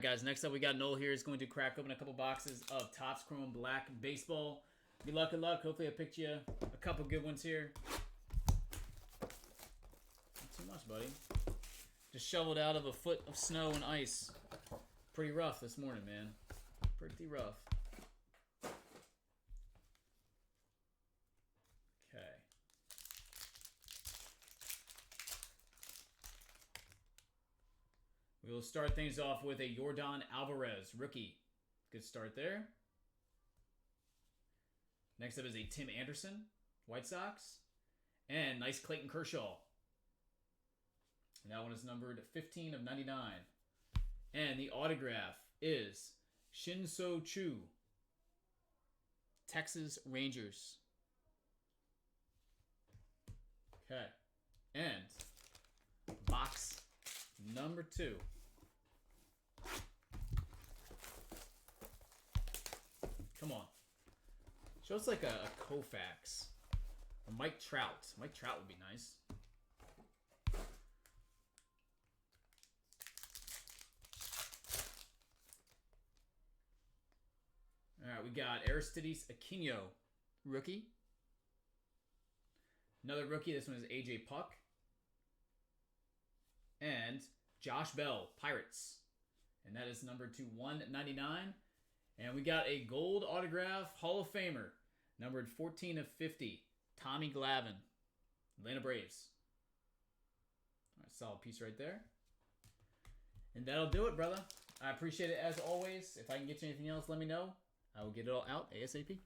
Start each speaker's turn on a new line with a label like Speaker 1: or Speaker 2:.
Speaker 1: Guys, next up we got Noel here. Is going to crack open a couple boxes of Topps Chrome Black Baseball. Good luck, good luck. Hopefully I picked you a couple good ones here. Not too much, buddy. Just shoveled out of a foot of snow and ice. Pretty rough this morning, man. Pretty rough. Okay. We will start things off with a Yordan Alvarez rookie. Good start there. Next up is a Tim Anderson, White Sox. And nice Clayton Kershaw. And that one is numbered 15 of 99. And the autograph is Shin-So Choo, Texas Rangers. Okay. And box number 2. Come on. Show us like a Koufax. Or Mike Trout. Mike Trout would be nice. Alright, we got Aristides Aquino, rookie. Another rookie, this one is AJ Puck. And Josh Bell, Pirates. And that is numbered to 199. And we got a gold autograph Hall of Famer, numbered 14 of 50, Tommy Glavine, Atlanta Braves. All right, solid piece right there. And that'll do it, brother. I appreciate it as always. If I can get you anything else, let me know. I will get it all out ASAP.